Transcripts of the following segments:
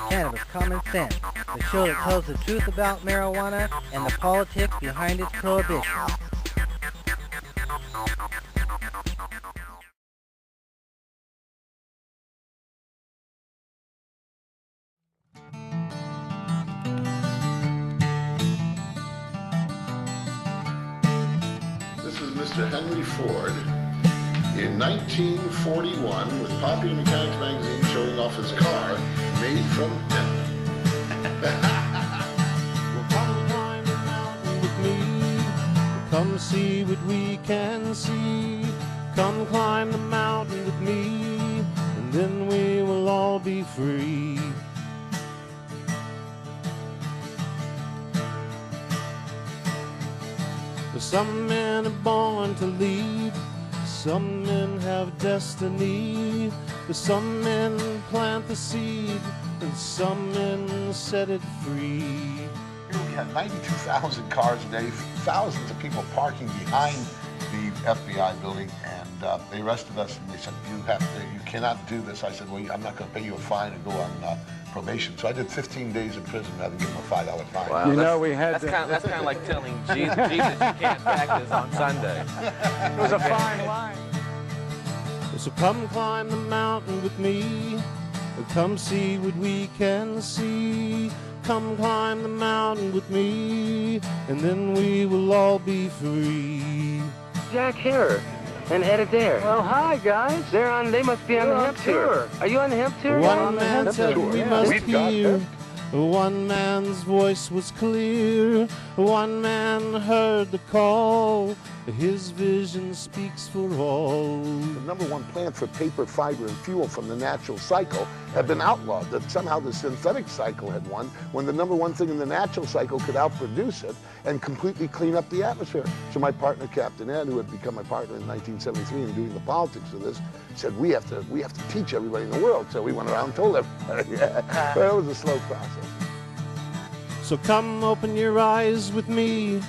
Cannabis Common Sense, the show that tells the truth about marijuana and the politics behind its prohibition. This is Mr. Henry Ford in 1941 with Popular Mechanics magazine showing off his car made from hemp. Well, come climb the mountain with me. Come see what we can see. Come climb the mountain with me, and then we will all be free. Some men are born to lead, some men have destiny. Some men plant the seed, and some men set it free. We had 92,000 cars a day, thousands of people parking behind the FBI building, and they arrested us and they said, you cannot do this. I said, well, I'm not going to pay you a fine and go on probation. So I did 15 days in prison rather than give him a $5 fine. Wow, You know, we had that's kind of like telling Jesus you can't practice on Sunday. it was a fine line. So come climb the mountain with me, come see what we can see. Come climb the mountain with me, and then we will all be free. Jack here and Ed Adair. Well, hi, guys. They must be on the hemp tour. Are you on the hemp tour? One man said we must hear. One man's voice was clear. One man heard the call. His vision speaks for all. The number one plant for paper, fiber, and fuel from the natural cycle had been outlawed. That somehow the synthetic cycle had won, when the number one thing in the natural cycle could outproduce it and completely clean up the atmosphere. So my partner, Captain Ed, who had become my partner in 1973 and doing the politics of this, said we have to teach everybody in the world. So we went around and told everybody. Yeah. But it was a slow process. So come open your eyes with me,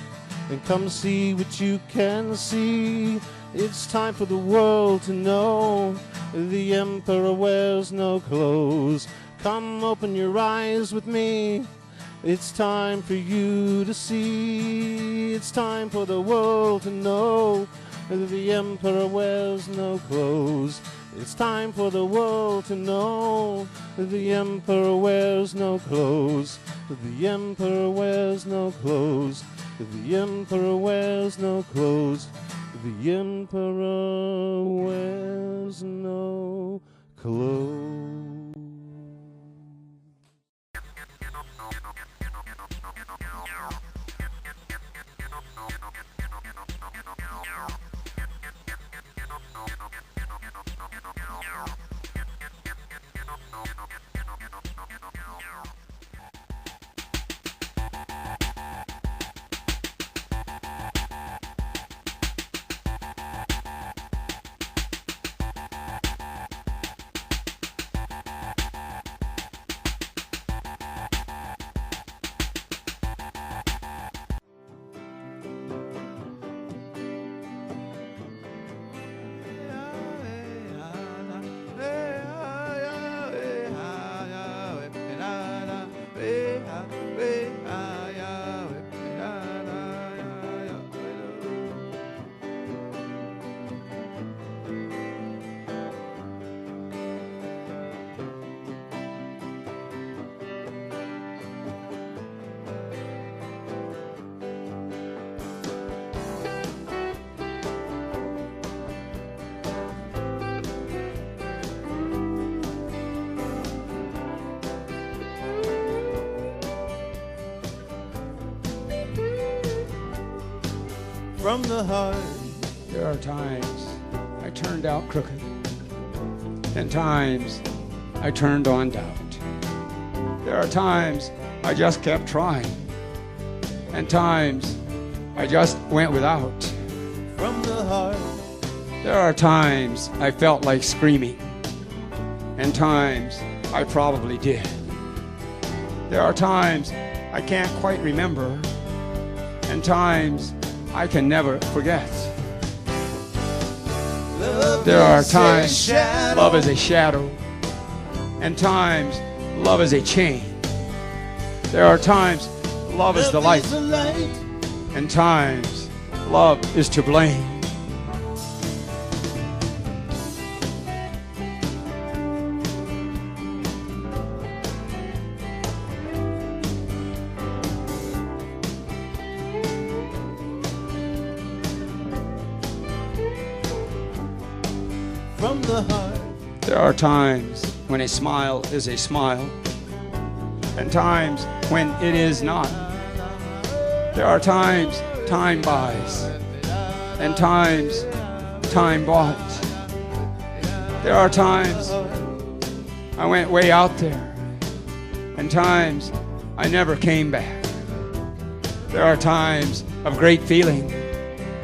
and come see what you can see. It's time for the world to know the emperor wears no clothes. Come open your eyes with me. It's time for you to see. It's time for the world to know the emperor wears no clothes. It's time for the world to know the emperor wears no clothes. The emperor wears no clothes. The emperor wears no clothes. The emperor wears no clothes. From the heart. There are times I turned out crooked, and times I turned on doubt. There are times I just kept trying, and times I just went without. From the heart. There are times I felt like screaming, and times I probably did. There are times I can't quite remember, and times I can never forget. There are times love is a shadow, and times love is a chain. There are times love is the light, and times love is to blame. From the heart. There are times when a smile is a smile, and times when it is not. There are times time buys, and times time bought. There are times I went way out there, and times I never came back. There are times of great feeling,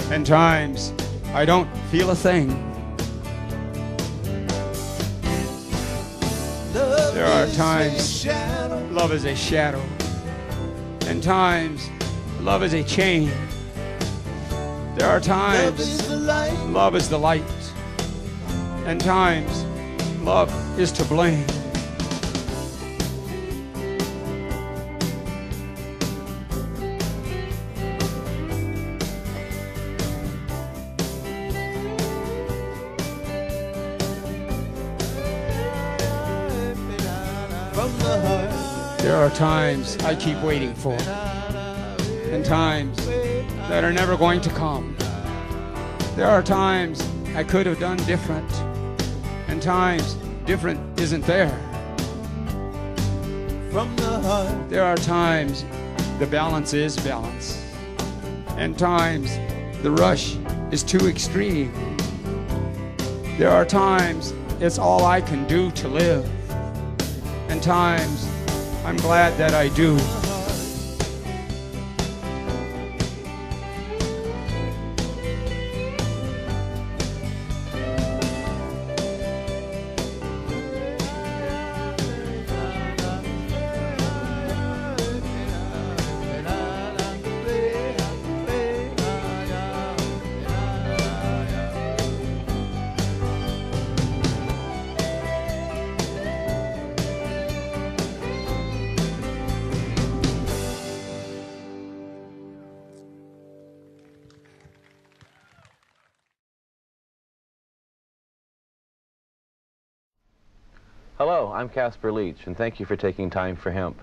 and times I don't feel a thing. There are times love is a shadow, and times love is a chain. There are times love is the light, and times love is to blame. There are times I keep waiting for, and times that are never going to come. There are times I could have done different, and times different isn't there. From the heart. There are times the balance is balance, and times the rush is too extreme. There are times it's all I can do to live, and times I'm glad that I do. Hello, I'm Casper Leach, and thank you for taking time for hemp.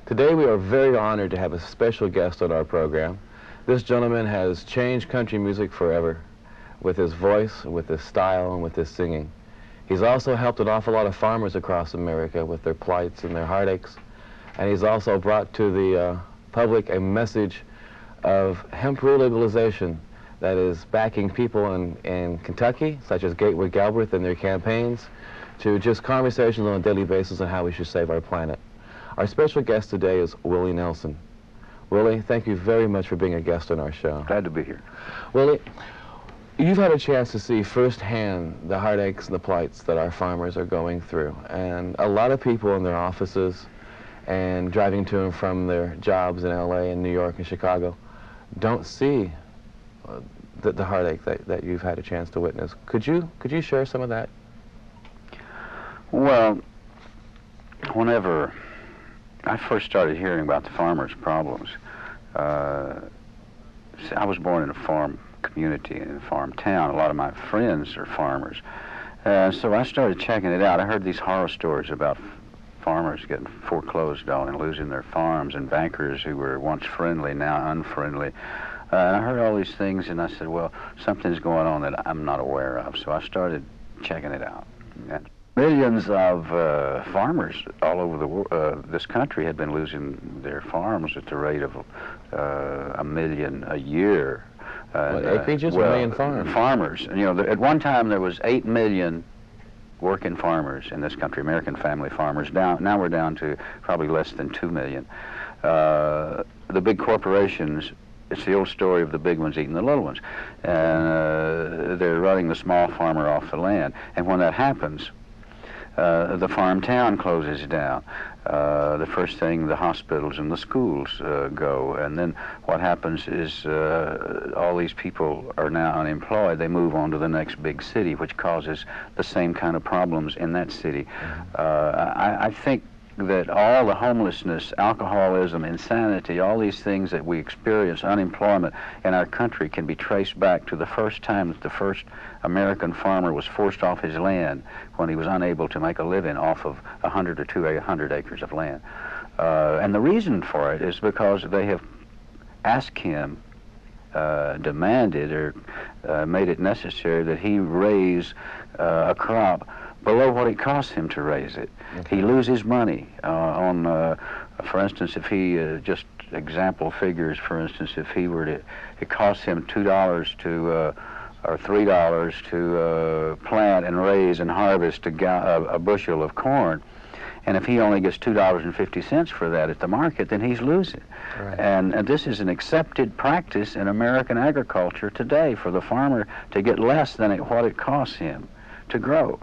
Today we are very honored to have a special guest on our program. This gentleman has changed country music forever with his voice, with his style, and with his singing. He's also helped an awful lot of farmers across America with their plights and their heartaches, and he's also brought to the public a message of hemp legalization that is backing people in Kentucky, such as Gatewood Galbraith and their campaigns, to just conversations on a daily basis on how we should save our planet. Our special guest today is Willie Nelson. Willie, thank you very much for being a guest on our show. Glad to be here. Willie, you've had a chance to see firsthand the heartaches and the plights that our farmers are going through. And a lot of people in their offices and driving to and from their jobs in LA and New York and Chicago don't see the heartache that you've had a chance to witness. Could you share some of that? Well, whenever I first started hearing about the farmers' problems, I was born in a farm community, in a farm town. A lot of my friends are farmers. So I started checking it out. I heard these horror stories about farmers getting foreclosed on and losing their farms, and bankers who were once friendly, now unfriendly. And I heard all these things, and I said, well, something's going on that I'm not aware of. So I started checking it out. And millions of farmers all over this country had been losing their farms at the rate of 1 million a year. What, acreages or 1 million farms? Farmers. You know, at one time there was 8 million working farmers in this country, American family farmers. Now we're down to probably less than 2 million. The big corporations, it's the old story of the big ones eating the little ones. And they're running the small farmer off the land. And when that happens, the farm town closes down. The first thing, the hospitals and the schools go. And then what happens is all these people are now unemployed. They move on to the next big city, which causes the same kind of problems in that city. I think that all the homelessness, alcoholism, insanity, all these things that we experience, unemployment in our country, can be traced back to the first time that the first American farmer was forced off his land when he was unable to make a living off of 100 or 200 acres of land. And the reason for it is because they have asked him, demanded or made it necessary that he raise a crop below what it costs him to raise it. Okay. He loses money on, for instance, if he, just example figures, for instance, if he were to, it costs him $2 to, or $3 to plant and raise and harvest a bushel of corn, and if he only gets $2.50 for that at the market, then he's losing. Right. And this is an accepted practice in American agriculture today, for the farmer to get less than what it costs him to grow.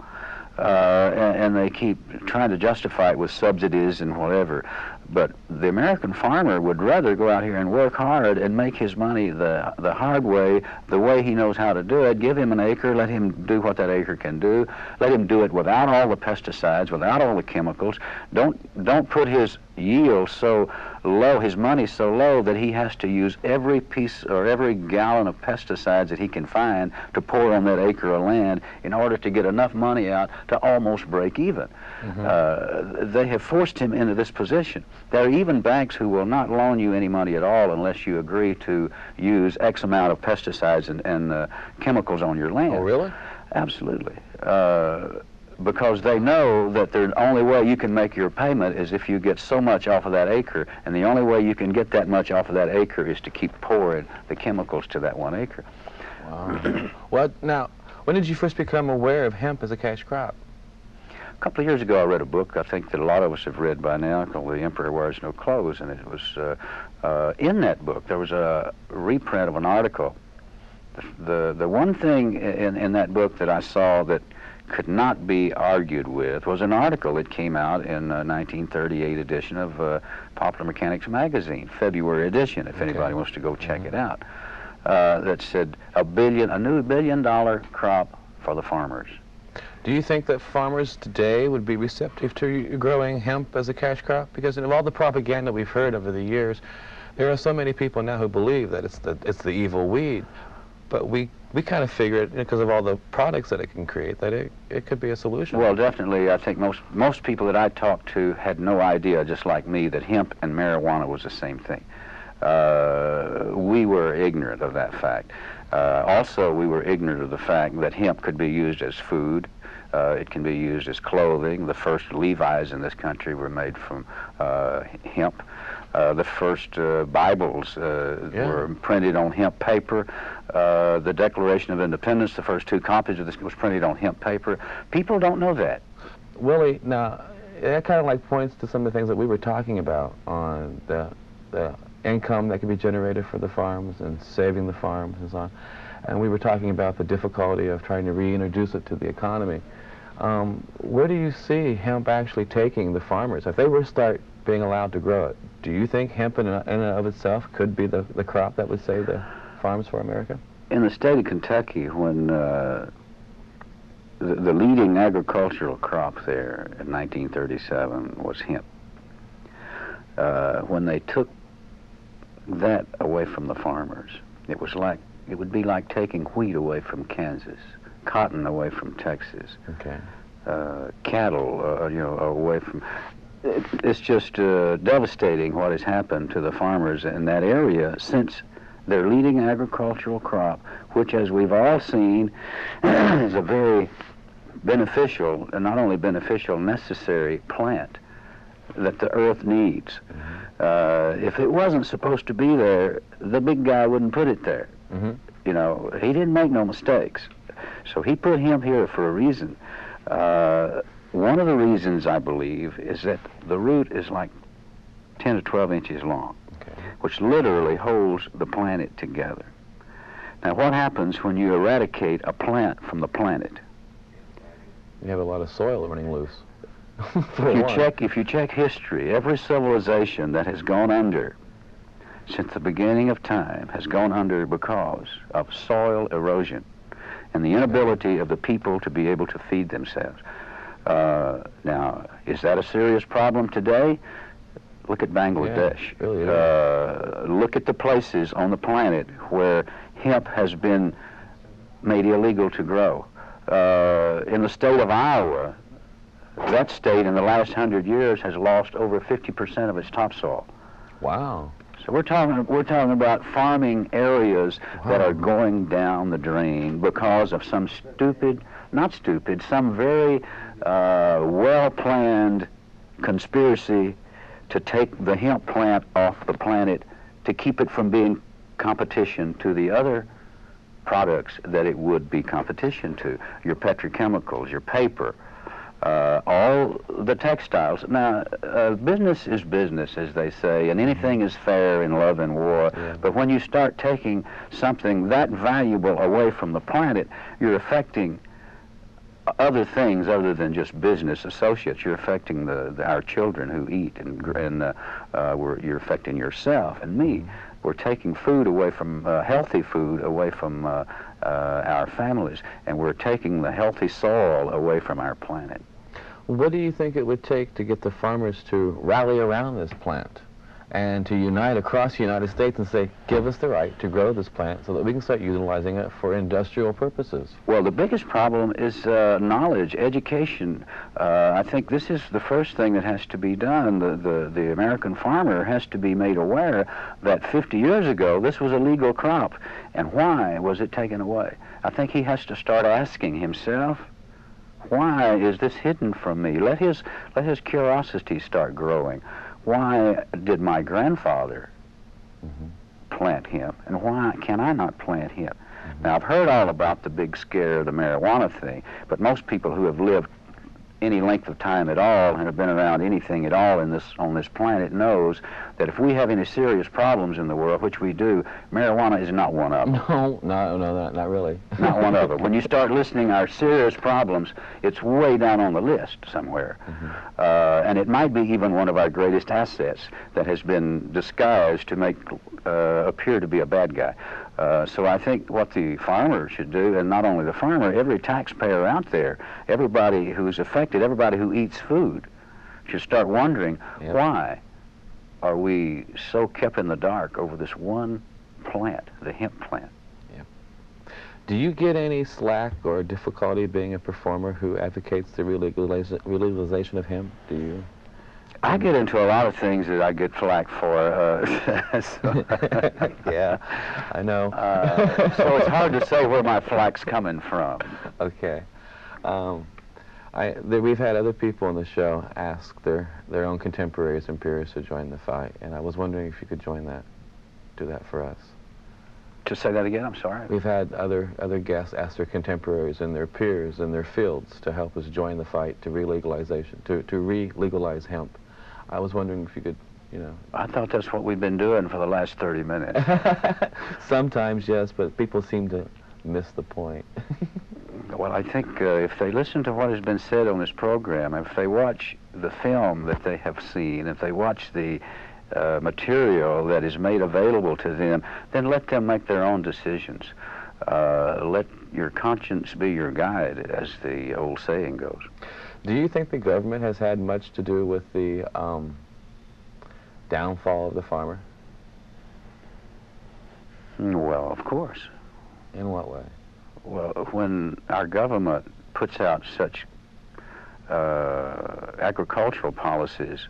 And they keep trying to justify it with subsidies and whatever. But the American farmer would rather go out here and work hard and make his money the hard way, the way he knows how to do it. Give him an acre, let him do what that acre can do. Let him do it without all the pesticides, without all the chemicals. Don't put his yield so low, his money so low, that he has to use every piece or every gallon of pesticides that he can find to pour on that acre of land in order to get enough money out to almost break even. Mm-hmm. They have forced him into this position. There are even banks who will not loan you any money at all unless you agree to use X amount of pesticides and chemicals on your land. Oh, really? Absolutely. Because they know that the only way you can make your payment is if you get so much off of that acre, and the only way you can get that much off of that acre is to keep pouring the chemicals to that 1 acre. Wow. Well, now, when did you first become aware of hemp as a cash crop? A couple of years ago, I read a book I think that a lot of us have read by now called The Emperor Wears No Clothes, and it was in that book there was a reprint of an article. The one thing in that book that I saw that could not be argued with was an article that came out in 1938 edition of Popular Mechanics magazine, February edition, if anybody wants to go check it out, that said a new $1 billion crop for the farmers. Do you think that farmers today would be receptive to growing hemp as a cash crop? Because of all the propaganda we've heard over the years, there are so many people now who believe that it's the evil weed. But we kind of figure it, because of all the products that it can create, that it could be a solution. Well, definitely. I think most people that I talked to had no idea, just like me, that hemp and marijuana was the same thing. We were ignorant of that fact. Also, we were ignorant of the fact that hemp could be used as food. It can be used as clothing. The first Levi's in this country were made from hemp. The first Bibles were printed on hemp paper. The Declaration of Independence, the first 2 copies of this was printed on hemp paper. People don't know that. Willie, now, that kind of like points to some of the things that we were talking about on the income that can be generated for the farms and saving the farms and so on. And we were talking about the difficulty of trying to reintroduce it to the economy. Where do you see hemp actually taking the farmers? If they were to start being allowed to grow it, do you think hemp in and of itself could be the crop that would save the farms for America? In the state of Kentucky, when the leading agricultural crop there in 1937 was hemp, when they took that away from the farmers, it would be like taking wheat away from Kansas, cotton away from Texas, cattle, away from. It's just devastating what has happened to the farmers in that area since their leading agricultural crop, which, as we've all seen, is a very beneficial, and not only beneficial, necessary plant that the earth needs. If it wasn't supposed to be there, the big guy wouldn't put it there. You know, he didn't make no mistakes. So he put hemp here for a reason. One of the reasons, I believe, is that the root is like 10 to 12 inches long, which literally holds the planet together. Now, what happens when you eradicate a plant from the planet? You have a lot of soil running loose. If you check history, every civilization that has gone under since the beginning of time has gone under because of soil erosion and the inability of the people to be able to feed themselves. Now, is that a serious problem today? Look at Bangladesh. Yeah, really Look at the places on the planet where hemp has been made illegal to grow. In the state of Iowa, that state in the last 100 years has lost over 50% of its topsoil. Wow. So we're talking about farming areas that are going down the drain because of some some very well-planned conspiracy to take the hemp plant off the planet to keep it from being competition to the other products that it would be competition to, your petrochemicals, your paper, all the textiles. Now, business is business, as they say, and anything is fair in love and war. Yeah. But when you start taking something that valuable away from the planet, you're affecting other things other than just business associates. You're affecting our children who eat, and you're affecting yourself and me. We're taking food away from, healthy food away from our families, and we're taking the healthy soil away from our planet. What do you think it would take to get the farmers to rally around this plant and to unite across the United States and say, give us the right to grow this plant so that we can start utilizing it for industrial purposes? Well, the biggest problem is knowledge, education. I think this is the first thing that has to be done. The American farmer has to be made aware that 50 years ago this was a legal crop, and why was it taken away? I think he has to start asking himself, why is this hidden from me? Let his curiosity start growing. Why did my grandfather plant hemp, and why can I not plant hemp? Now, I've heard all about the big scare of the marijuana thing, but most people who have lived any length of time at all and have been around anything at all on this planet knows that if we have any serious problems in the world, which we do, marijuana is not one of them. No, not really. Not one of them. When you start listing our serious problems, it's way down on the list somewhere. And it might be even one of our greatest assets that has been disguised to make appear to be a bad guy. So I think what the farmer should do, and not only the farmer, every taxpayer out there, everybody who's affected, everybody who eats food, should start wondering, why are we so kept in the dark over this one plant, the hemp plant? Do you get any slack or difficulty being a performer who advocates the relegalization of hemp? Do you? I get into a lot of things that I get flack for. Yeah, I know. So it's hard to say where my flack's coming from. Okay. We've had other people on the show ask their own contemporaries and peers to join the fight, and I was wondering if you could do that for us. To say that again, I'm sorry. We've had other guests ask their contemporaries and their peers in their fields to help us join the fight to re-legalization, to re-legalize hemp. I was wondering if you could, I thought that's what we've been doing for the last 30 minutes. Sometimes, yes, but people seem to miss the point. Well, I think if they listen to what has been said on this program, if they watch the film that they have seen, if they watch the material that is made available to them, then let them make their own decisions. Let your conscience be your guide, as the old saying goes. Do you think the government has had much to do with the downfall of the farmer? Well, of course. In what way? Well, when our government puts out such agricultural policies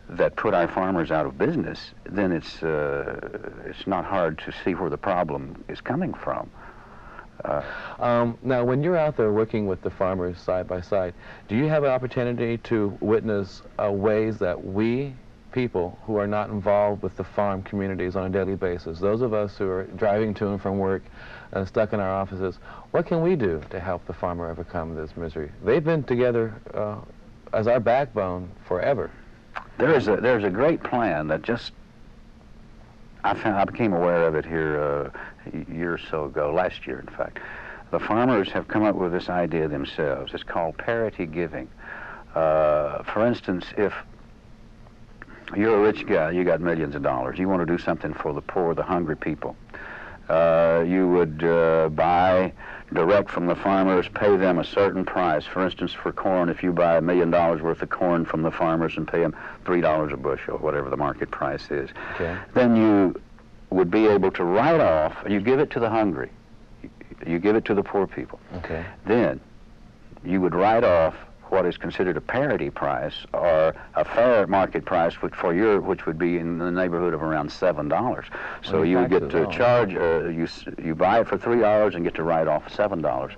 that put our farmers out of business, then it's not hard to see where the problem is coming from. Now, when you're out there working with the farmers side by side, do you have an opportunity to witness ways that we, people who are not involved with the farm communities on a daily basis, those of us who are driving to and from work, stuck in our offices, what can we do to help the farmer overcome this misery? They've been together as our backbone forever. There's a great plan that just I became aware of it here a year or so ago, last year in fact. The farmers have come up with this idea themselves. It's called parity giving. For instance, if you're a rich guy, you got millions of dollars, you want to do something for the poor, the hungry people, You would buy direct from the farmers, pay them a certain price. For instance, for corn, if you buy $1 million worth of corn from the farmers and pay them $3 a bushel, whatever the market price is, then you would be able to write off, you give it to the hungry, you give it to the poor people. Then you would write off what is considered a parity price or a fair market price, which would be in the neighborhood of around $7. So you get to charge, you buy it for $3 and get to write off $7.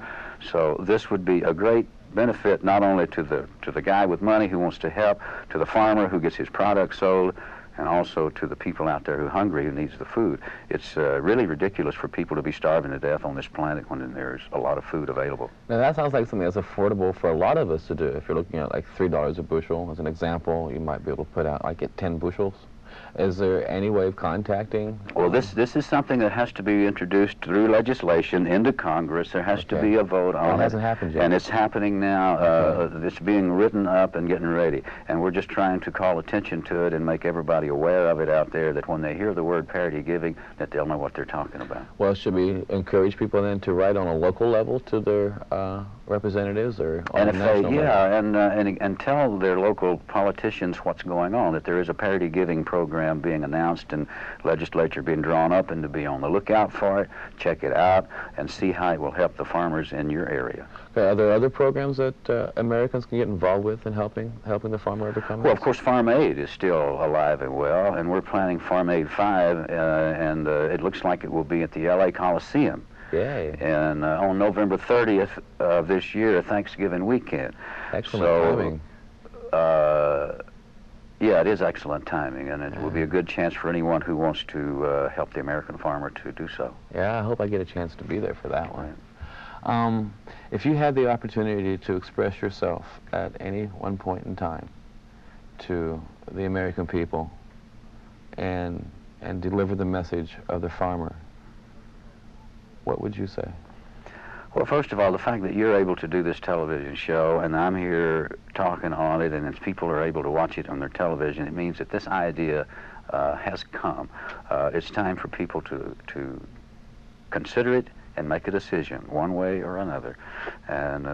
So this would be a great benefit not only to the guy with money who wants to help, to the farmer who gets his product sold, and also to the people out there who are hungry, who needs the food. It's really ridiculous for people to be starving to death on this planet when there's a lot of food available. Now that sounds like something that's affordable for a lot of us to do. If you're looking at like $3 a bushel as an example, you might be able to put out like get 10 bushels. Is there any way of contacting? Well, this is something that has to be introduced through legislation into Congress. There has to be a vote on it. It hasn't happened yet. And it's happening now. It's being written up and getting ready. And we're just trying to call attention to it and make everybody aware of it out there, that when they hear the word parity giving, that they'll know what they're talking about. Well, should we encourage people then to write on a local level to their representatives or on a national level? And tell their local politicians what's going on, that there is a parity giving program being announced and legislature being drawn up, and to be on the lookout for it, check it out, and see how it will help the farmers in your area. Okay, are there other programs that Americans can get involved with in helping the farmer overcome this? Well, of course, Farm Aid is still alive and well, and we're planning Farm Aid 5, and it looks like it will be at the LA Coliseum. Yay. And on November 30th of this year, Thanksgiving weekend. Excellent timing. Yeah, it is excellent timing, and it will be a good chance for anyone who wants to help the American farmer to do so. Yeah, I hope I get a chance to be there for that one. If you had the opportunity to express yourself at any one point in time to the American people and deliver the message of the farmer, what would you say? Well, first of all, the fact that you're able to do this television show, and I'm here talking on it, and if people are able to watch it on their television, it means that this idea has come. It's time for people to consider it and make a decision, one way or another. And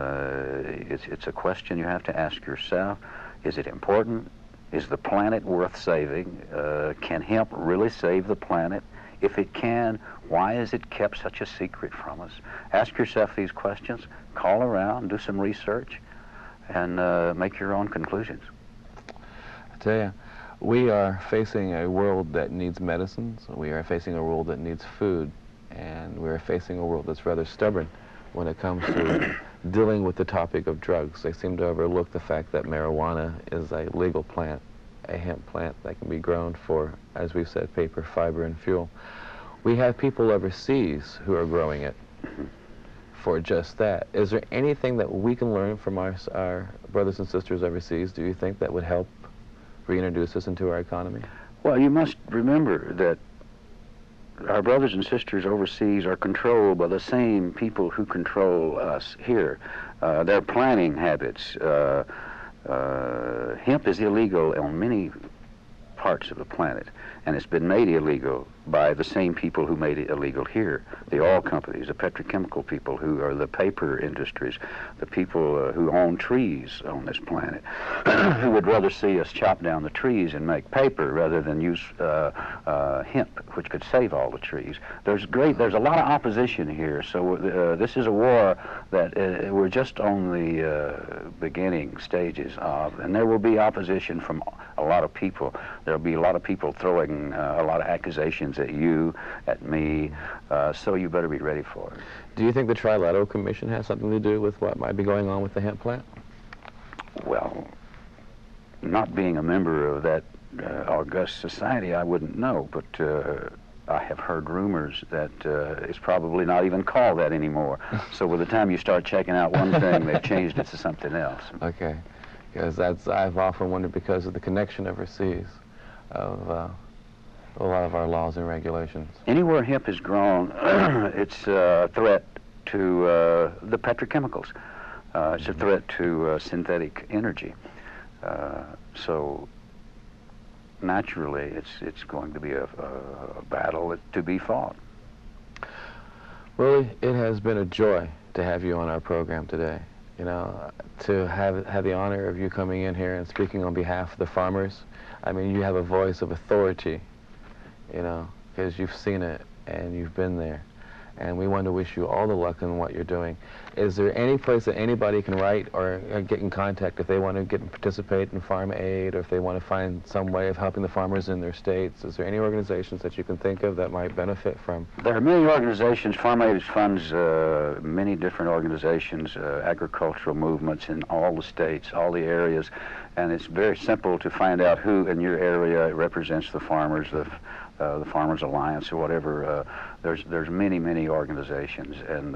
it's a question you have to ask yourself. Is it important? Is the planet worth saving? Can hemp really save the planet? If it can, why is it kept such a secret from us? Ask yourself these questions, call around, do some research, and make your own conclusions. I tell you, we are facing a world that needs medicines, we are facing a world that needs food, and we are facing a world that's rather stubborn when it comes to dealing with the topic of drugs. They seem to overlook the fact that marijuana is a legal plant, a hemp plant that can be grown for, as we've said, paper, fiber, and fuel. We have people overseas who are growing it for just that. Is there anything that we can learn from our brothers and sisters overseas, do you think, that would help reintroduce us into our economy? Well, you must remember that our brothers and sisters overseas are controlled by the same people who control us here. Their planning habits. Hemp is illegal on many parts of the planet, and it's been made illegal by the same people who made it illegal here. The oil companies, the petrochemical people, who are the paper industries, the people who own trees on this planet, who would rather see us chop down the trees and make paper rather than use hemp, which could save all the trees. There's a lot of opposition here, so this is a war that we're just on the beginning stages of, and there will be opposition from a lot of people. There'll be a lot of people throwing a lot of accusations at you, at me, so you better be ready for it. Do you think the Trilateral Commission has something to do with what might be going on with the hemp plant? Well, not being a member of that august society, I wouldn't know, but I have heard rumors that it's probably not even called that anymore. So by the time you start checking out one thing, they've changed it to something else. Okay, because I've often wondered, because of the connection overseas of a lot of our laws and regulations. Anywhere hemp is grown, it's a threat to the petrochemicals. It's a threat to synthetic energy. So naturally, it's going to be a battle to be fought. Willie, it has been a joy to have you on our program today. You know, to have the honor of you coming in here and speaking on behalf of the farmers. I mean, you have a voice of authority, you know, because you've seen it and you've been there. And we want to wish you all the luck in what you're doing. Is there any place that anybody can write or get in contact if they want to get and participate in farm aid, or if they want to find some way of helping the farmers in their states? Is there any organizations that you can think of that might benefit from? There are many organizations. Farm Aid funds many different organizations, agricultural movements in all the states, all the areas, and it's very simple to find out who in your area represents the farmers, the Farmers Alliance or whatever. There's many organizations, and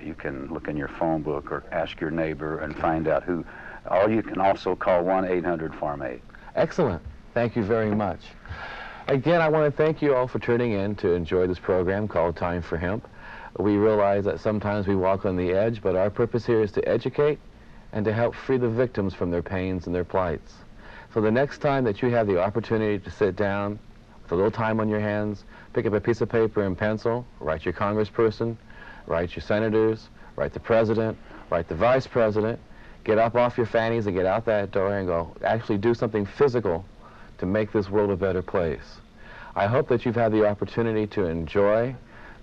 you can look in your phone book or ask your neighbor and find out who. Or you can also call 1-800-FARM-AID. Excellent. Thank you very much. Again, I want to thank you all for tuning in to enjoy this program called Time for Hemp. We realize that sometimes we walk on the edge, but our purpose here is to educate and to help free the victims from their pains and their plights. So the next time that you have the opportunity to sit down with a little time on your hands, pick up a piece of paper and pencil, write your congressperson, write your senators, write the president, write the vice president, get up off your fannies and get out that door and go actually do something physical to make this world a better place. I hope that you've had the opportunity to enjoy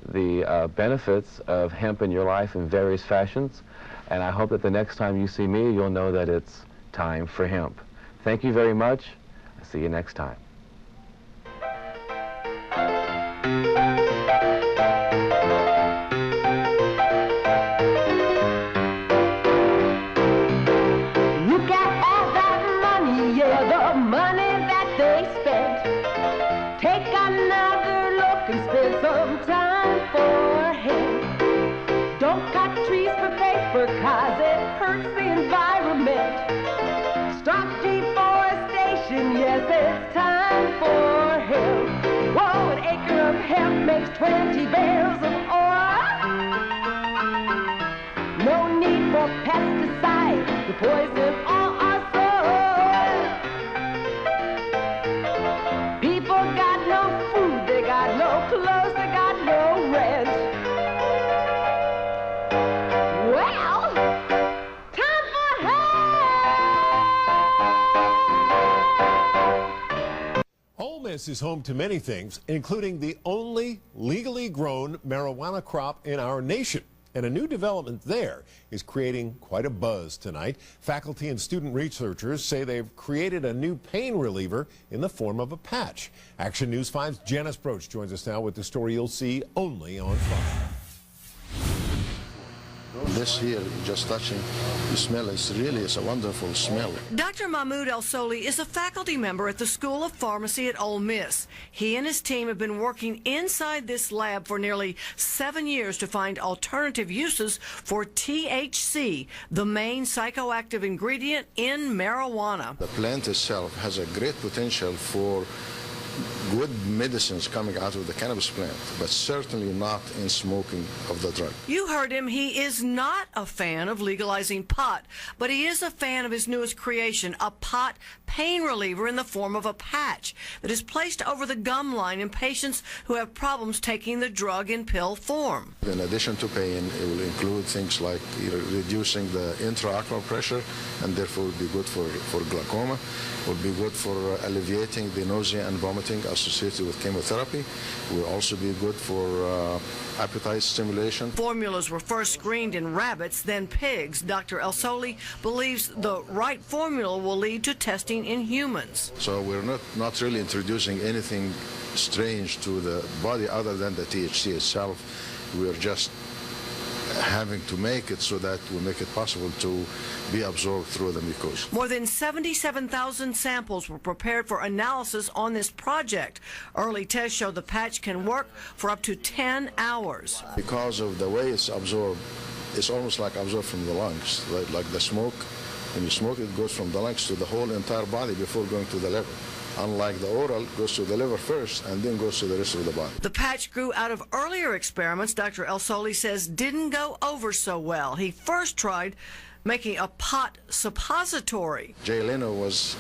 the benefits of hemp in your life in various fashions, and I hope that the next time you see me, you'll know that it's time for hemp. Thank you very much. I'll see you next time. Because it hurts the environment. Stop deforestation, yes, it's time for hemp. Whoa, an acre of hemp makes 20 bales of oil. No need for pesticides to poison all our soil. People got no food, they got no clothes, they got no rent. Is home to many things, including the only legally grown marijuana crop in our nation. And a new development there is creating quite a buzz tonight. Faculty and student researchers say they've created a new pain reliever in the form of a patch. Action News 5's Janice Broach joins us now with the story you'll see only on Fox. This here, just touching the smell, it's a wonderful smell. Dr. Mahmoud El-Soli is a faculty member at the School of Pharmacy at Ole Miss. He and his team have been working inside this lab for nearly 7 years to find alternative uses for THC, the main psychoactive ingredient in marijuana. The plant itself has a great potential for good medicines coming out of the cannabis plant, but certainly not in smoking of the drug. You heard him. He is not a fan of legalizing pot, but he is a fan of his newest creation, a pot pain reliever in the form of a patch that is placed over the gum line in patients who have problems taking the drug in pill form. In addition to pain, it will include things like reducing the intraocular pressure, and therefore will be good for glaucoma, will be good for alleviating the nausea and vomiting associated with chemotherapy, will also be good for appetite stimulation. Formulas were first screened in rabbits, then pigs. Dr. El-Soli believes the right formula will lead to testing in humans. So we're not really introducing anything strange to the body other than the THC itself. We're just having to make it so that we make it possible to be absorbed through the mucosa. More than 77,000 samples were prepared for analysis on this project. Early tests show the patch can work for up to 10 hours. Because of the way it's absorbed, it's almost like absorbed from the lungs, like the smoke. When you smoke, it goes from the lungs to the whole entire body before going to the liver. Unlike the oral, goes to the liver first and then goes to the rest of the body. The patch grew out of earlier experiments Dr. El-Soli says didn't go over so well. He first tried making a pot suppository. Jay Leno was,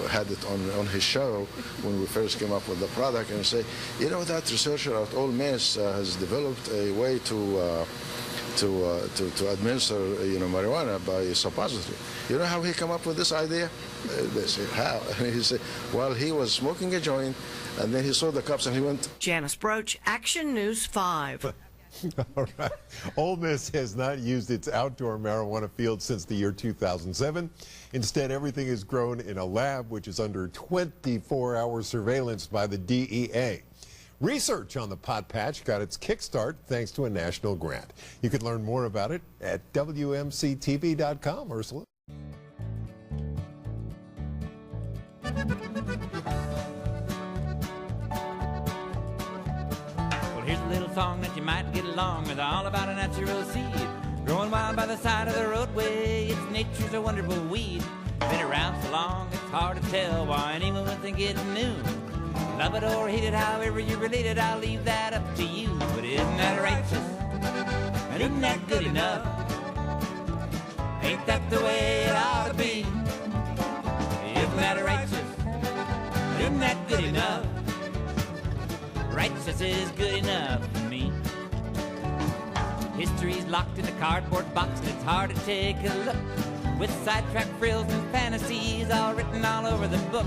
had it on his show when we first came up with the product, and say, that researcher at Ole Miss has developed a way to administer, marijuana by suppository. You know how he came up with this idea? They said, how? And he said, well, he was smoking a joint, and then he saw the cups, and he went. Janice Broach, Action News 5. All right. Ole Miss has not used its outdoor marijuana field since the year 2007. Instead, everything is grown in a lab, which is under 24-hour surveillance by the DEA. Research on the pot patch got its kickstart thanks to a national grant. You can learn more about it at WMCTV.com, Ursula. Well, here's a little song that you might get along with, all about a natural seed growing wild by the side of the roadway. It's nature's a wonderful weed. Been around so long, it's hard to tell why anyone would think it's new. Love it or hate it, however you relate it, I'll leave that up to you. But isn't that righteous? And isn't that good enough? Ain't that the way it ought to be? Isn't that righteous? Isn't that good enough? Righteous is good enough for me. History's locked in a cardboard box and it's hard to take a look, with sidetrack frills and fantasies all written all over the book.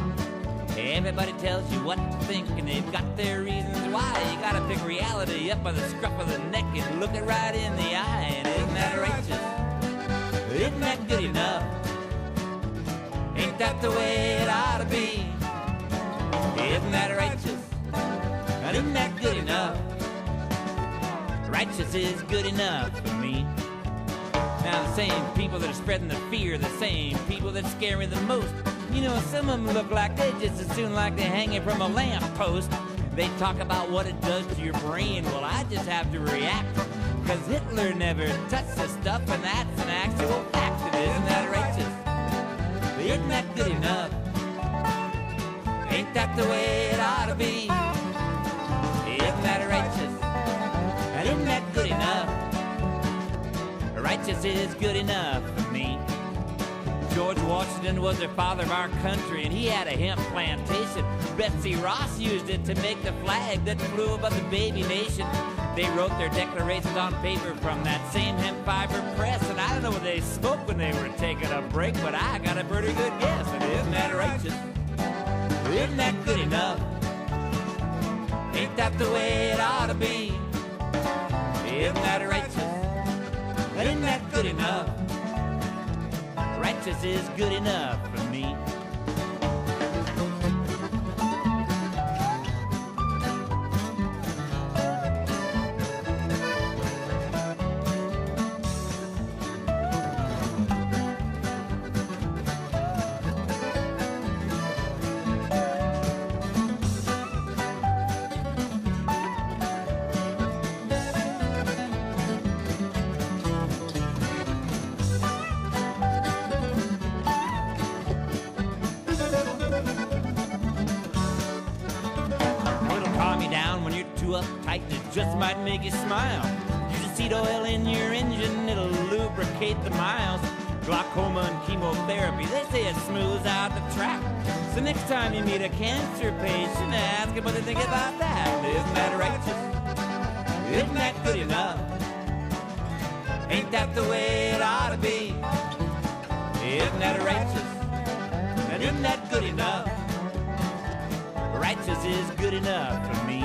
Everybody tells you what to think and they've got their reasons why. You gotta pick reality up by the scruff of the neck and look it right in the eye. And isn't that righteous? Isn't that good enough? Ain't that the way it ought to be? Isn't that righteous? And isn't that good enough? Righteous is good enough for me. Now the same people that are spreading the fear, the same people that scare me the most. Some of them look like they just as soon like they're hanging from a lamppost. They talk about what it does to your brain. Well, I just have to react, cause Hitler never touched this stuff, and that's an actual fact. And isn't that righteous? Isn't that good enough? Ain't that the way it ought to be? Isn't that righteous? And isn't that good enough? Righteous is good enough for me. George Washington was the father of our country, and he had a hemp plantation. Betsy Ross used it to make the flag that flew above the baby nation. They wrote their declarations on paper from that same hemp fiber press, and I don't know what they smoked when they were taking a break, but I got a pretty good guess. And isn't that righteous? Isn't that good enough? Ain't that the way it ought to be? Isn't that righteous? And isn't that good enough? Righteous is good enough for me. Uptight and it just might make you smile. Use a seed oil in your engine, it'll lubricate the miles. Glaucoma and chemotherapy, they say it smooths out the track. So next time you meet a cancer patient, ask them what they think about that. Isn't that righteous? Isn't that good enough? Ain't that the way it ought to be? Isn't that righteous? And isn't that good enough? Righteous is good enough for me.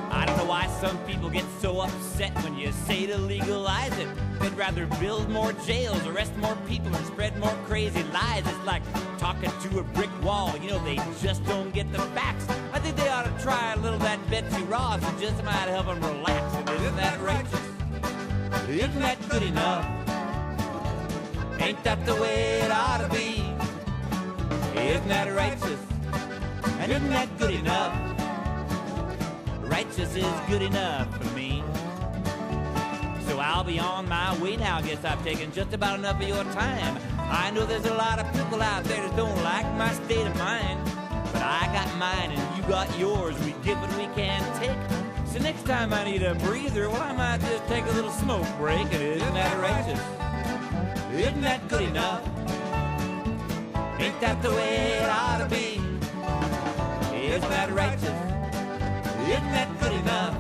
I don't know why some people get so upset when you say to legalize it. They'd rather build more jails, arrest more people, and spread more crazy lies. It's like talking to a brick wall. They just don't get the facts. I think they ought to try a little of that Betsy Ross. It just might help them relax. And isn't that righteous? Isn't that good enough? Ain't that the way it ought to be? Isn't that righteous? And isn't that good enough? Righteous is good enough for me. So I'll be on my way now. Guess I've taken just about enough of your time. I know there's a lot of people out there that don't like my state of mind, but I got mine and you got yours. We give what we can take. So next time I need a breather, well, I might just take a little smoke break. And isn't that righteous? Isn't that good enough? Ain't that the way it ought to be? Isn't that righteous? Isn't that good enough?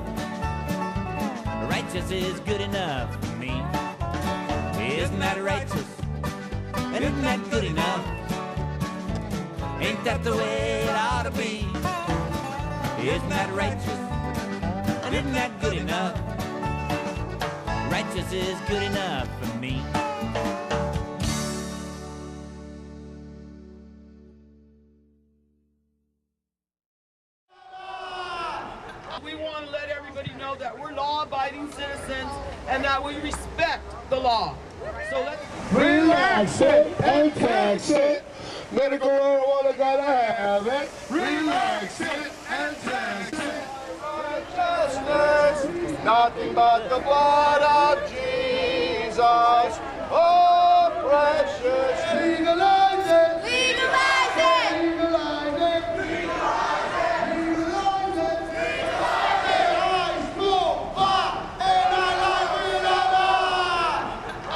Righteous is good enough for me. Isn't that righteous? And isn't that good enough? Ain't that the way it ought to be? Isn't that righteous? And isn't that good enough? Righteous is good enough for me. We want to let everybody know that we're law-abiding citizens and that we respect the law. So let's Relax it and tax it. Medical marijuana gotta have it. Relax it and tax it. Righteousness, nothing but the blood of Jesus. Oh, precious. Legalize it. Legalize it. Legalize it. Legalize it. Legalize it. Legalize it. I smoke pot and I like it a lot. I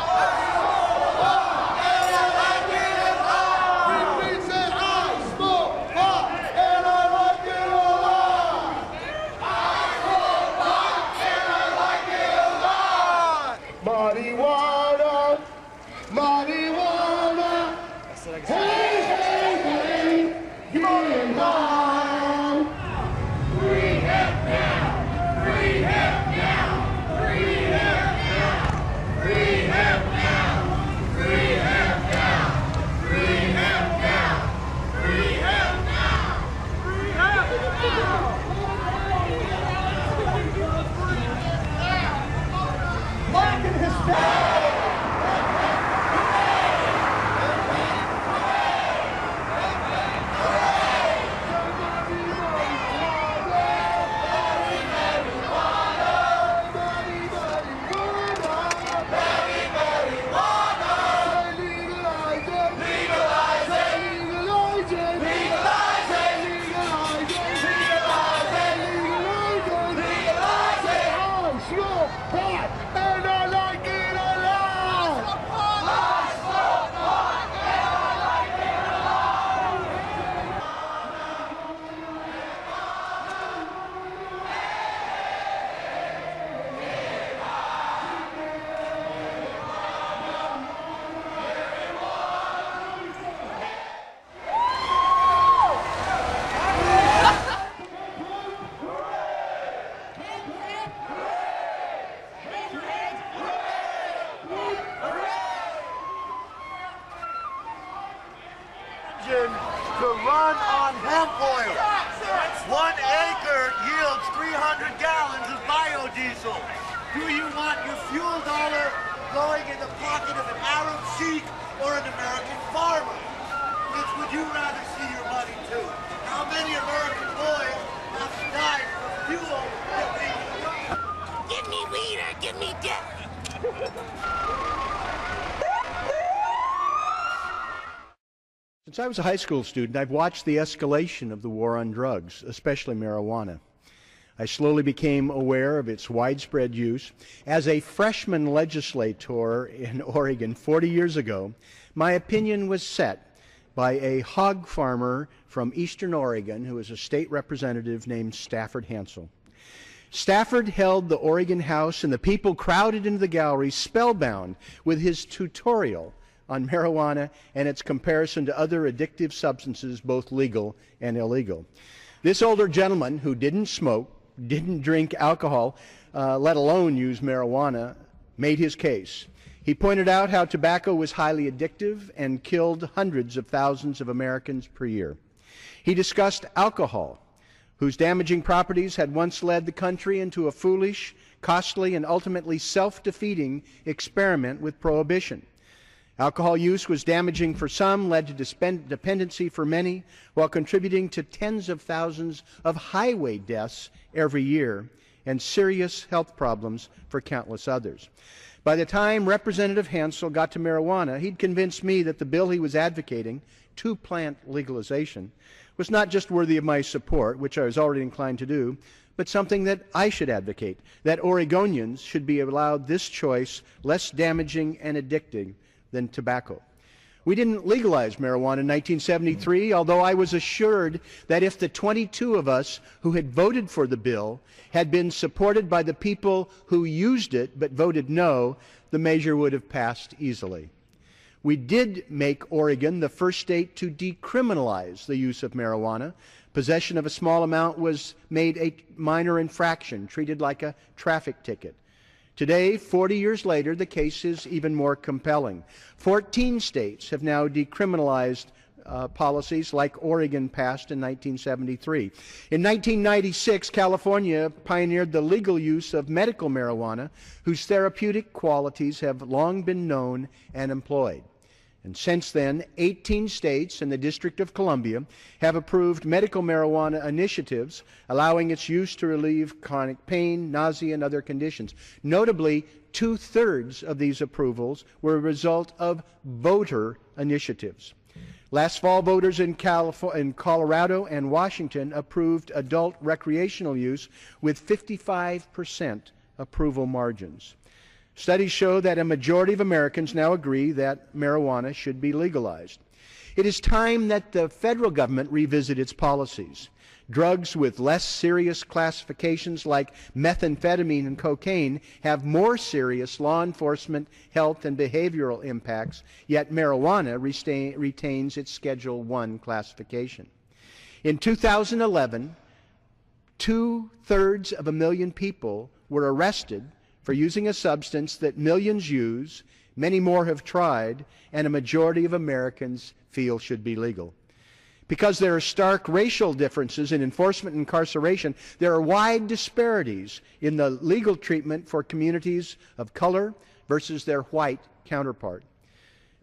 smoke pot and I like it a lot. Repeat it. I smoke pot and I like it a lot. I smoke pot and I like it a lot. Marijuana, marijuana. Hey, hey, hey, going on. Free hemp now, free hemp now, free hemp now, free hemp now, free hemp now, free hemp now, free hemp now, free hemp now. Black and Hispanic. To run on hemp oil. 1 acre yields 300 gallons of biodiesel. Do you want your fuel dollar going in the pocket of an Arab sheik or an American farmer? Which would you rather see your money to? How many American boys have died for fuel that they give me weed or give me death? Since I was a high school student, I've watched the escalation of the war on drugs, especially marijuana. I slowly became aware of its widespread use. As a freshman legislator in Oregon 40 years ago, my opinion was set by a hog farmer from eastern Oregon who was a state representative named Stafford Hansel. Stafford held the Oregon House, and the people crowded into the gallery spellbound with his tutorial on marijuana and its comparison to other addictive substances, both legal and illegal. This older gentleman, who didn't smoke, didn't drink alcohol, let alone use marijuana, made his case. He pointed out how tobacco was highly addictive and killed hundreds of thousands of Americans per year. He discussed alcohol, whose damaging properties had once led the country into a foolish, costly, and ultimately self-defeating experiment with prohibition. Alcohol use was damaging for some, led to dependency for many, while contributing to tens of thousands of highway deaths every year and serious health problems for countless others. By the time Representative Hansel got to marijuana, he'd convinced me that the bill he was advocating, two-plant legalization, was not just worthy of my support, which I was already inclined to do, but something that I should advocate, that Oregonians should be allowed this choice, less damaging and addictive than tobacco. We didn't legalize marijuana in 1973, although I was assured that if the 22 of us who had voted for the bill had been supported by the people who used it but voted no, the measure would have passed easily. We did make Oregon the first state to decriminalize the use of marijuana. Possession of a small amount was made a minor infraction, treated like a traffic ticket. Today, 40 years later, the case is even more compelling. 14 states have now decriminalized policies like Oregon passed in 1973. In 1996, California pioneered the legal use of medical marijuana, whose therapeutic qualities have long been known and employed. And since then, 18 states and the District of Columbia have approved medical marijuana initiatives, allowing its use to relieve chronic pain, nausea, and other conditions. Notably, 2/3 of these approvals were a result of voter initiatives. Last fall, voters in Colorado and Washington approved adult recreational use with 55% approval margins. Studies show that a majority of Americans now agree that marijuana should be legalized. It is time that the federal government revisit its policies. Drugs with less serious classifications like methamphetamine and cocaine have more serious law enforcement, health, and behavioral impacts, yet marijuana retains its Schedule I classification. In 2011, 2/3 of a million people were arrested for using a substance that millions use, many more have tried, and a majority of Americans feel should be legal. Because there are stark racial differences in enforcement and incarceration, there are wide disparities in the legal treatment for communities of color versus their white counterpart.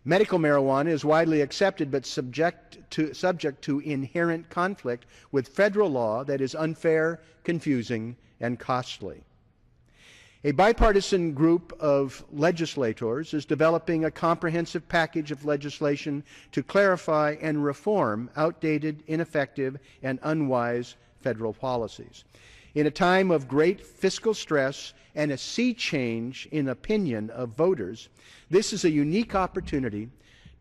Medical marijuana is widely accepted but subject to inherent conflict with federal law that is unfair, confusing, and costly. A bipartisan group of legislators is developing a comprehensive package of legislation to clarify and reform outdated, ineffective, and unwise federal policies. In a time of great fiscal stress and a sea change in opinion of voters, this is a unique opportunity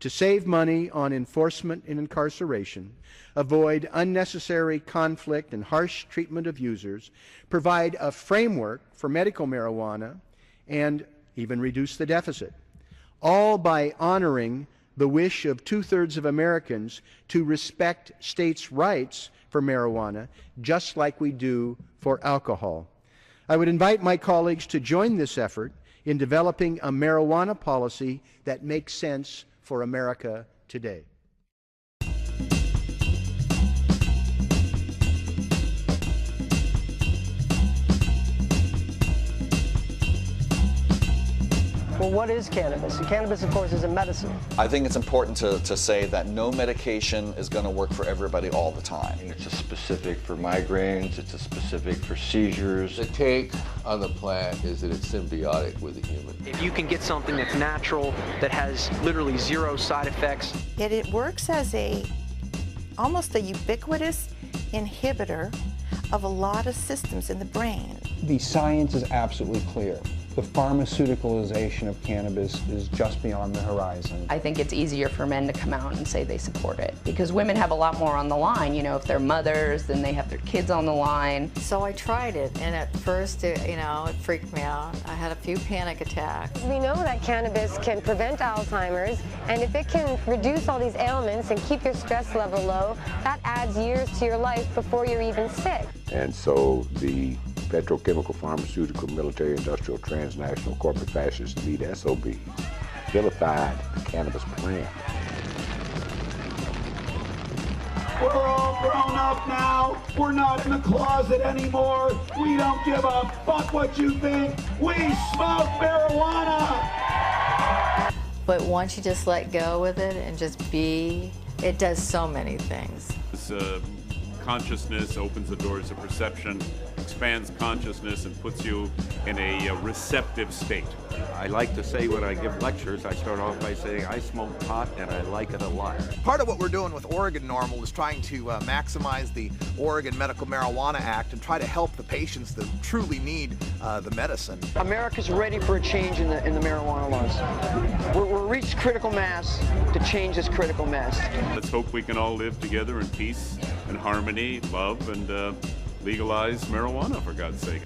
to save money on enforcement and incarceration, avoid unnecessary conflict and harsh treatment of users, provide a framework for medical marijuana, and even reduce the deficit, all by honoring the wish of 2/3 of Americans to respect states' rights for marijuana, just like we do for alcohol. I would invite my colleagues to join this effort in developing a marijuana policy that makes sense for America today. Well, what is cannabis? Cannabis, of course, is a medicine. I think it's important to say that no medication is going to work for everybody all the time. It's a specific for migraines, it's a specific for seizures. The take on the plant is that it's symbiotic with the human. If you can get something that's natural, that has literally zero side effects. It works as almost a ubiquitous inhibitor of a lot of systems in the brain. The science is absolutely clear. The pharmaceuticalization of cannabis is just beyond the horizon. I think it's easier for men to come out and say they support it because women have a lot more on the line. You know, if they're mothers, then they have their kids on the line. So I tried it, and at first, it freaked me out. I had a few panic attacks. We know that cannabis can prevent Alzheimer's, and if it can reduce all these ailments and keep your stress level low, that adds years to your life before you're even sick. And so the petrochemical, pharmaceutical, military, industrial, transnational, corporate fascist lead SOB vilified the cannabis plant. We're all grown up now. We're not in the closet anymore. We don't give a fuck what you think. We smoke marijuana. But once you just let go with it and just be, it does so many things. It's consciousness, opens the doors to perception, expands consciousness, and puts you in a receptive state. I like to say when I give lectures, I start off by saying, I smoke pot and I like it a lot. Part of what we're doing with Oregon NORML is trying to maximize the Oregon Medical Marijuana Act and try to help the patients that truly need the medicine. America's ready for a change in the marijuana laws. We're reached critical mass to change this critical mass. Let's hope we can all live together in peace and harmony, love, and legalize marijuana, for God's sake.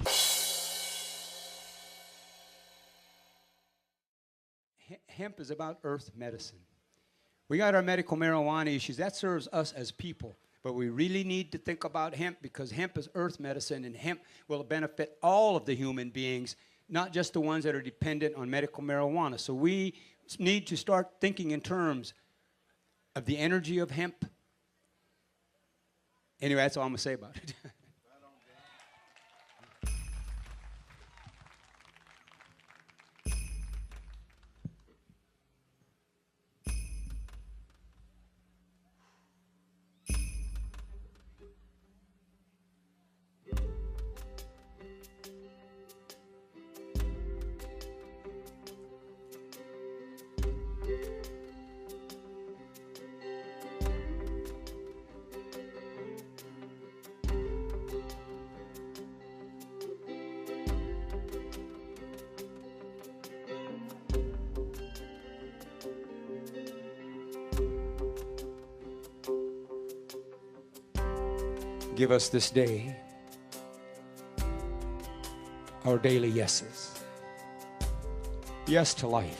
Hemp is about earth medicine. We got our medical marijuana issues. That serves us as people. But we really need to think about hemp because hemp is earth medicine, and hemp will benefit all of the human beings, not just the ones that are dependent on medical marijuana. So we need to start thinking in terms of the energy of hemp. Anyway, that's all I'm going to say about it. Give us this day our daily yeses. Yes to life.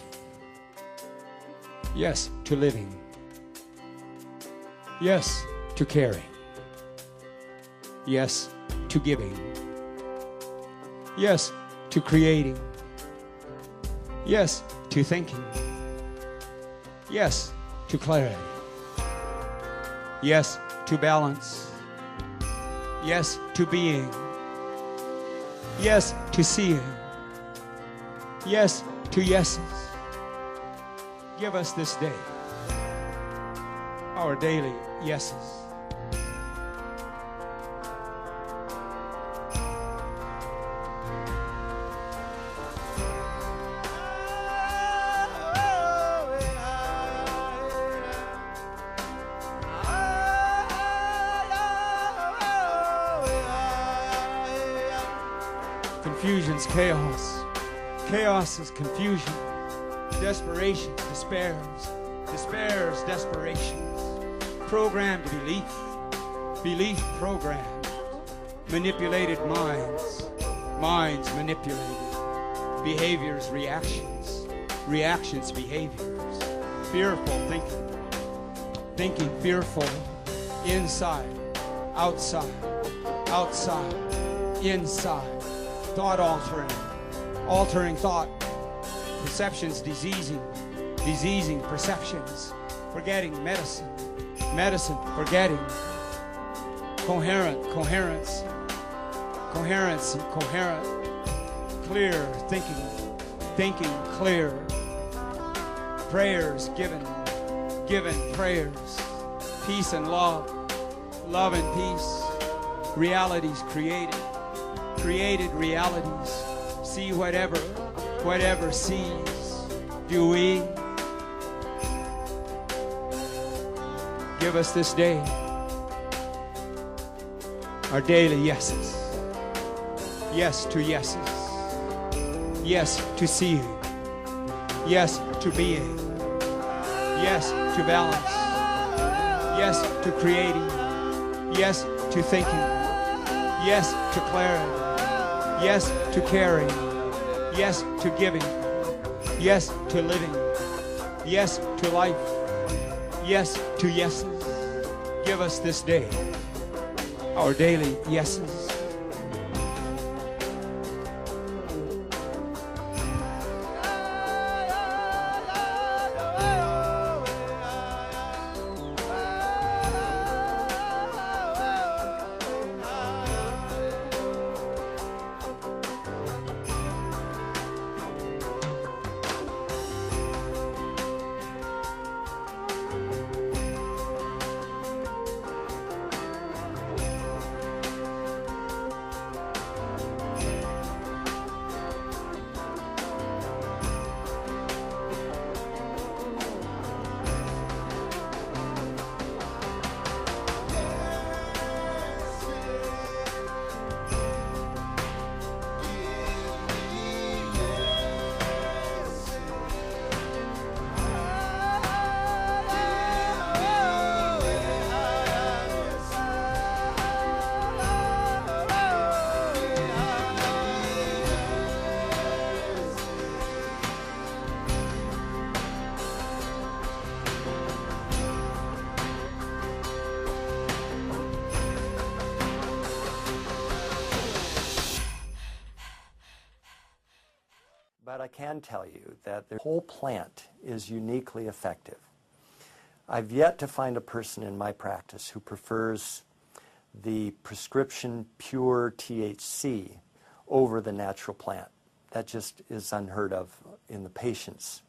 Yes to living. Yes to caring. Yes to giving. Yes to creating. Yes to thinking. Yes to clarity. Yes to balance. Yes to being. Yes to seeing. Yes to yeses. Give us this day our daily yeses. Confusion's chaos. Chaos is confusion. Desperation's despairs. Despairs, desperations. Programmed belief. Belief programmed. Manipulated minds. Minds manipulated. Behaviors, reactions. Reactions, behaviors. Fearful thinking. Thinking fearful. Inside. Outside. Outside. Inside. Thought altering, altering thought, perceptions diseasing, diseasing perceptions, forgetting medicine, medicine forgetting, coherent, coherence, coherency, coherent, clear thinking, thinking clear, prayers given, given prayers, peace and love, love and peace, realities created. Created realities, see whatever, whatever sees, doing. Give us this day our daily yeses. Yes to yeses. Yes to seeing. Yes to being. Yes to balance. Yes to creating. Yes to thinking. Yes to clarity. Yes to caring. Yes to giving. Yes to living. Yes to life. Yes to yeses. Give us this day our daily yeses. But I can tell you that the whole plant is uniquely effective. I've yet to find a person in my practice who prefers the prescription pure THC over the natural plant. That just is unheard of in the patients.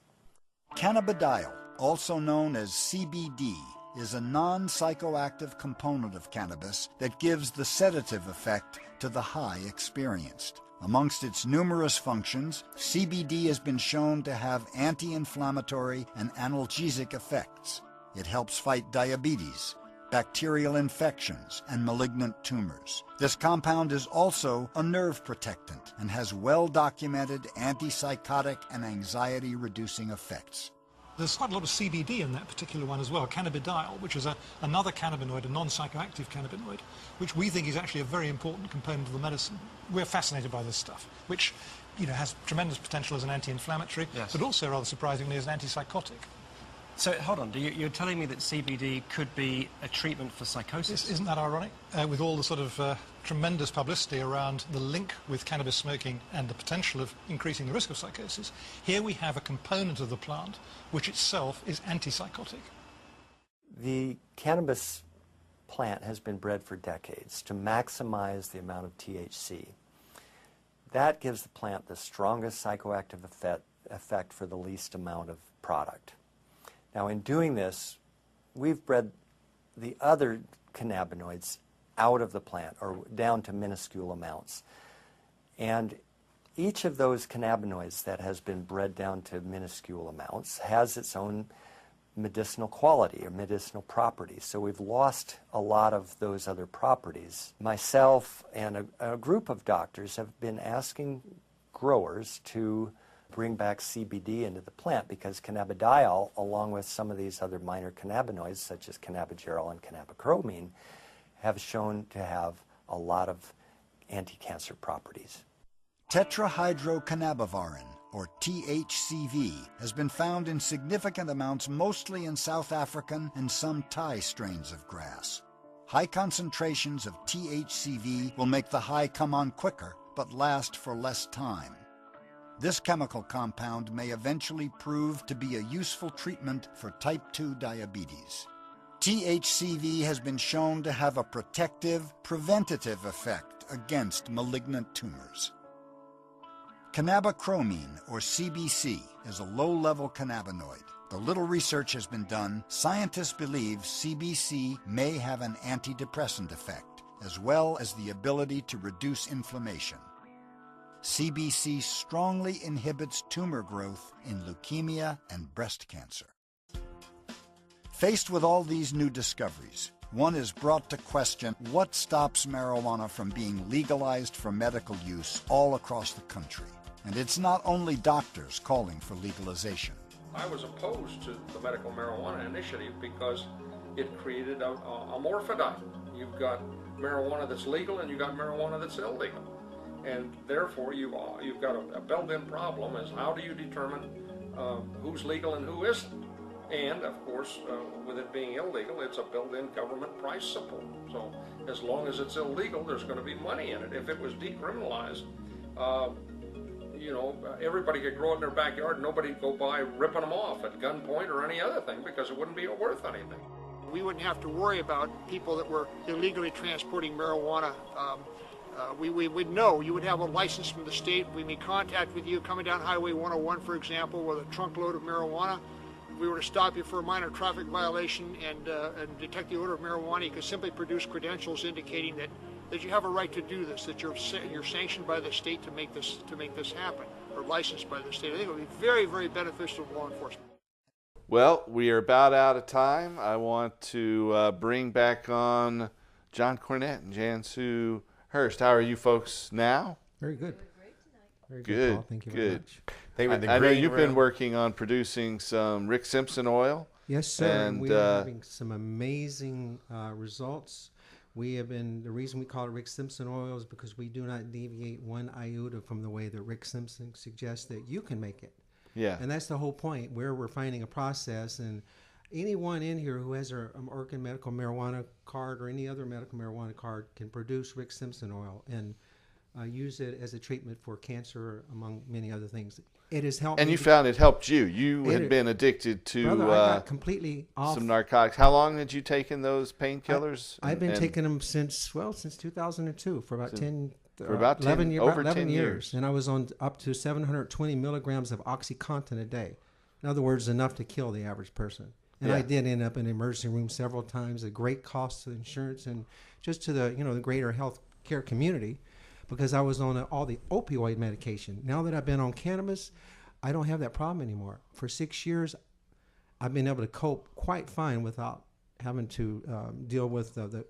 Cannabidiol, also known as CBD, is a non-psychoactive component of cannabis that gives the sedative effect to the high experienced. Amongst its numerous functions, CBD has been shown to have anti-inflammatory and analgesic effects. It helps fight diabetes, bacterial infections, and malignant tumors. This compound is also a nerve protectant and has well-documented antipsychotic and anxiety-reducing effects. There's quite a lot of CBD in that particular one as well, cannabidiol, which is another cannabinoid, a non-psychoactive cannabinoid, which we think is actually a very important component of the medicine. We're fascinated by this stuff, which has tremendous potential as an anti-inflammatory, but also, rather surprisingly, as an antipsychotic. So, hold on, you're telling me that CBD could be a treatment for psychosis? Isn't that ironic? With all the sort of tremendous publicity around the link with cannabis smoking and the potential of increasing the risk of psychosis, here we have a component of the plant which itself is antipsychotic. The cannabis plant has been bred for decades to maximize the amount of THC. That gives the plant the strongest psychoactive effect for the least amount of product. Now, in doing this, we've bred the other cannabinoids out of the plant or down to minuscule amounts. And each of those cannabinoids that has been bred down to minuscule amounts has its own medicinal quality or medicinal properties. So we've lost a lot of those other properties. Myself and a group of doctors have been asking growers to bring back CBD into the plant because cannabidiol, along with some of these other minor cannabinoids such as cannabigerol and cannabichromene, have shown to have a lot of anti-cancer properties. Tetrahydrocannabivarin, or THCV, has been found in significant amounts mostly in South African and some Thai strains of grass. High concentrations of THCV will make the high come on quicker but last for less time. This chemical compound may eventually prove to be a useful treatment for type 2 diabetes. THCV has been shown to have a protective, preventative effect against malignant tumors. Cannabichromene, or CBC, is a low-level cannabinoid. Though little research has been done, scientists believe CBC may have an antidepressant effect, as well as the ability to reduce inflammation. CBC strongly inhibits tumor growth in leukemia and breast cancer. Faced with all these new discoveries, one is brought to question what stops marijuana from being legalized for medical use all across the country. And it's not only doctors calling for legalization. I was opposed to the medical marijuana initiative because it created a morphodite. You've got marijuana that's legal and you've got marijuana that's illegal. And therefore, you've got a built-in problem as how do you determine who's legal and who isn't? And, of course, with it being illegal, it's a built-in government price support. So as long as it's illegal, there's going to be money in it. If it was decriminalized, everybody could grow it in their backyard. Nobody'd go by ripping them off at gunpoint or any other thing because it wouldn't be worth anything. We wouldn't have to worry about people that were illegally transporting marijuana. We would know. You would have a license from the state. We'd be in contact with you coming down Highway 101, for example, with a trunk load of marijuana. If we were to stop you for a minor traffic violation and detect the odor of marijuana, you could simply produce credentials indicating that you have a right to do this, that you're sanctioned by the state to make this happen, or licensed by the state. I think it would be very, very beneficial to law enforcement. Well, we are about out of time. I want to bring back on John Cornett and Jansu Hurst. How are you folks now? Very good. Very good. Paul. Thank you very much. I know you've been working on producing some Rick Simpson oil. Yes, sir. And we are having some amazing results. The reason we call it Rick Simpson oil is because we do not deviate one iota from the way that Rick Simpson suggests that you can make it. Yeah. And that's the whole point, where we're finding a process. And anyone in here who has an Oregon medical marijuana card or any other medical marijuana card can produce Rick Simpson oil and use it as a treatment for cancer, among many other things. It has helped And me. you found it helped you. You had been addicted to Brother, I got completely off. some narcotics. How long had you taken those painkillers? I've been taking them since 2002 for about 11 10 years. And I was on up to 720 milligrams of OxyContin a day. In other words, enough to kill the average person. And I did end up in the emergency room several times, at great cost to insurance and just to the the greater health care community, because I was on all the opioid medication. Now that I've been on cannabis, I don't have that problem anymore. For 6 years, I've been able to cope quite fine without having to deal with the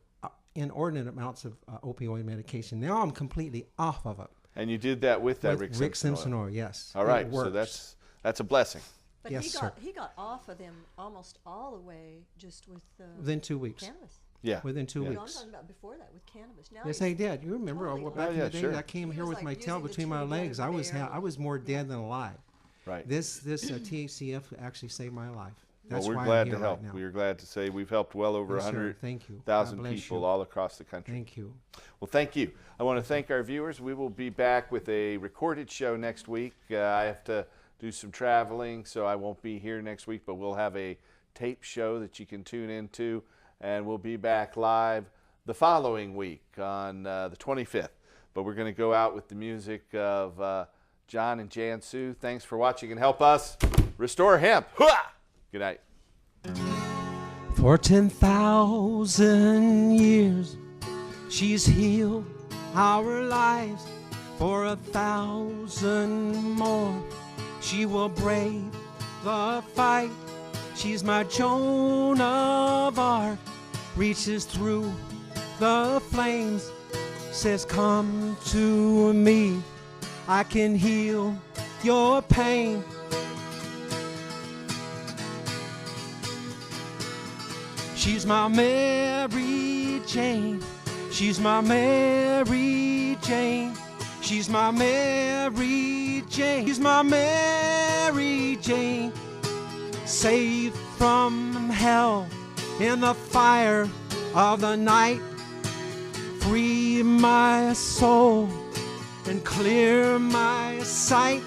inordinate amounts of opioid medication. Now I'm completely off of it. And you did that with that Rick Simpson oil. Yes. All right, so that's a blessing. But he got off of them almost all the way just with within 2 weeks. Cannabis. Yeah. Within 2 No, I'm weeks. talking about before that with cannabis. Now Yes, I did. You remember back in the day, sure. I came here was with like my tail using the between my tool legs. I was barely. I was more dead than alive. Right. This THCF actually saved my life. That's well, we're why glad I'm here to help. Right now. We are glad to say we've helped well over Yes, sir. Thank you. 100,000 God bless people you. all across the country. Thank you. Well, thank you. I want to thank our viewers. We will be back with a recorded show next week. I have to do some traveling, so I won't be here next week, but we'll have a tape show that you can tune into, and we'll be back live the following week on the 25th. But we're going to go out with the music of John and Jan Sue. Thanks for watching, and help us restore hemp. Good night. For 10,000 years, she's healed our lives. For 1,000 more, she will brave the fight. She's my Joan of Arc, reaches through the flames, says, "Come to me, I can heal your pain." She's my Mary Jane. She's my Mary Jane. She's my Mary Jane. She's my Mary Jane. Saved from hell in the fire of the night. Free my soul and clear my sight.